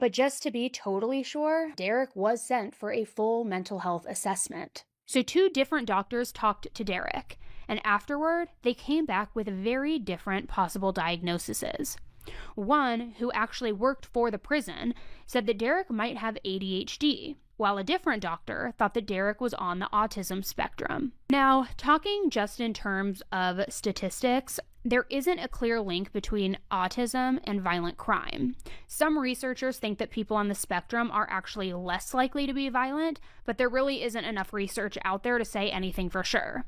But just to be totally sure, Derek was sent for a full mental health assessment. So 2 different doctors talked to Derek, and afterward, they came back with very different possible diagnoses. One, who actually worked for the prison, said that Derek might have ADHD, while a different doctor thought that Derek was on the autism spectrum. Now, talking just in terms of statistics, there isn't a clear link between autism and violent crime. Some researchers think that people on the spectrum are actually less likely to be violent, but there really isn't enough research out there to say anything for sure.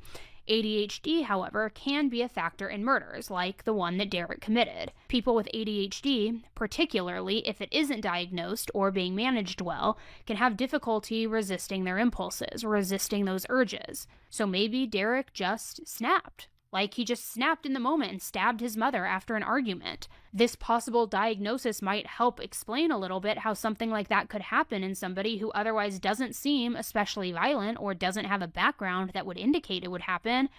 ADHD, however, can be a factor in murders, like the one that Derek committed. People with ADHD, particularly if it isn't diagnosed or being managed well, can have difficulty resisting their impulses, resisting those urges. So maybe Derek just snapped. Like he just snapped in the moment and stabbed his mother after an argument. This possible diagnosis might help explain a little bit how something like that could happen in somebody who otherwise doesn't seem especially violent or doesn't have a background that would indicate it would happen.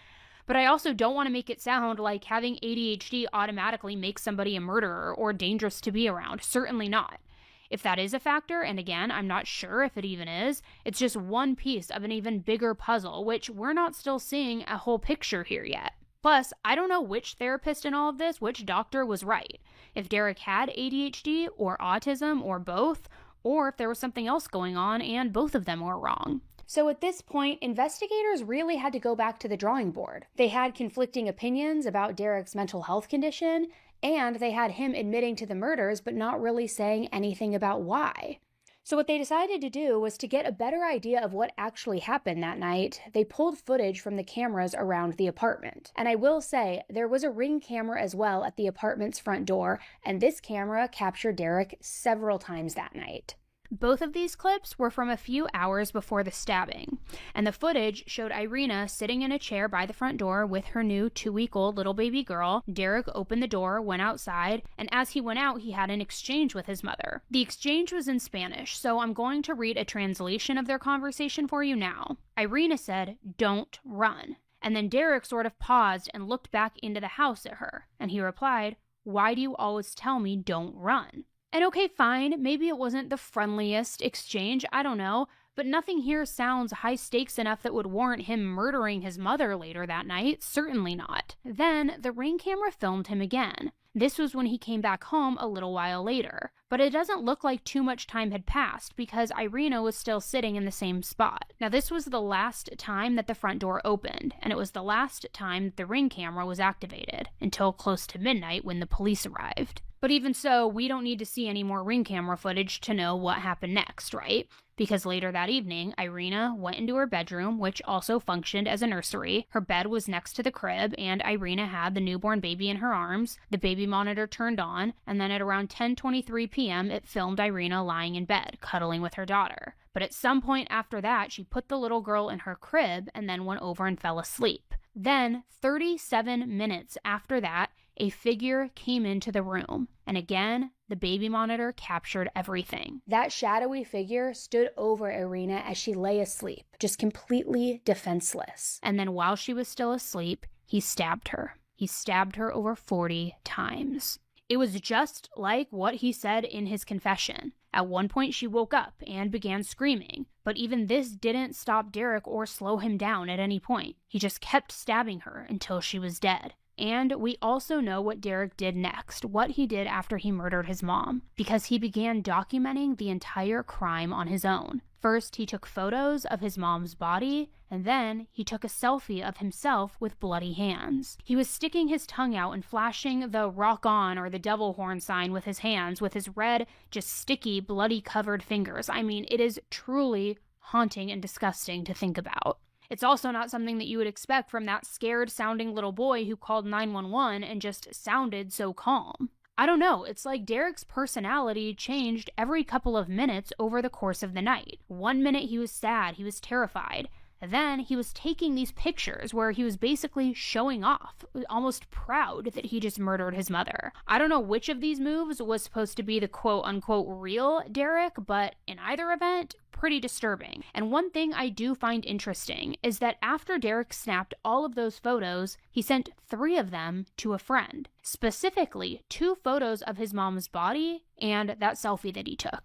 But I also don't want to make it sound like having ADHD automatically makes somebody a murderer or dangerous to be around. Certainly not. If that is a factor, and again, I'm not sure if it even is, it's just one piece of an even bigger puzzle, which we're not still seeing a whole picture here yet. Plus, I don't know which therapist in all of this, which doctor was right. If Derek had ADHD or autism or both, or if there was something else going on and both of them were wrong. So at this point, investigators really had to go back to the drawing board. They had conflicting opinions about Derek's mental health condition, and they had him admitting to the murders but not really saying anything about why. So what they decided to do was to get a better idea of what actually happened that night. They pulled footage from the cameras around the apartment. And I will say, there was a Ring camera as well at the apartment's front door, and this camera captured Derek several times that night. Both of these clips were from a few hours before the stabbing, and the footage showed Irina sitting in a chair by the front door with her new 2-week-old little baby girl. Derek opened the door, went outside, and as he went out, he had an exchange with his mother. The exchange was in Spanish, so I'm going to read a translation of their conversation for you now. Irina said, "Don't run." And then Derek sort of paused and looked back into the house at her, and he replied, "Why do you always tell me don't run?" And okay, fine, maybe it wasn't the friendliest exchange, I don't know, but nothing here sounds high stakes enough that would warrant him murdering his mother later that night, certainly not. Then, the Ring camera filmed him again. This was when he came back home a little while later, but it doesn't look like too much time had passed because Irina was still sitting in the same spot. Now this was the last time that the front door opened, and it was the last time that the Ring camera was activated, until close to midnight when the police arrived. But even so, we don't need to see any more Ring camera footage to know what happened next, right? Because later that evening, Irina went into her bedroom, which also functioned as a nursery. Her bed was next to the crib, and Irina had the newborn baby in her arms. The baby monitor turned on, and then at around 10:23 p.m., it filmed Irina lying in bed, cuddling with her daughter. But at some point after that, she put the little girl in her crib and then went over and fell asleep. Then, 37 minutes after that, a figure came into the room, and again, the baby monitor captured everything. That shadowy figure stood over Irina as she lay asleep, just completely defenseless. And then while she was still asleep, he stabbed her. He stabbed her over 40 times. It was just like what he said in his confession. At one point, she woke up and began screaming, but even this didn't stop Derek or slow him down at any point. He just kept stabbing her until she was dead. And we also know what Derek did next, what he did after he murdered his mom, because he began documenting the entire crime on his own. First, he took photos of his mom's body, and then he took a selfie of himself with bloody hands. He was sticking his tongue out and flashing the rock on or the devil horn sign with his hands, with his red, just sticky, bloody covered fingers. I mean, it is truly haunting and disgusting to think about. It's also not something that you would expect from that scared-sounding little boy who called 911 and just sounded so calm. I don't know, it's like Derek's personality changed every couple of minutes over the course of the night. One minute he was sad, he was terrified. Then he was taking these pictures where he was basically showing off, almost proud that he just murdered his mother. I don't know which of these moves was supposed to be the quote-unquote real Derek, but in either event, pretty disturbing. And one thing I do find interesting is that after Derek snapped all of those photos, he sent 3 of them to a friend. Specifically, 2 photos of his mom's body and that selfie that he took.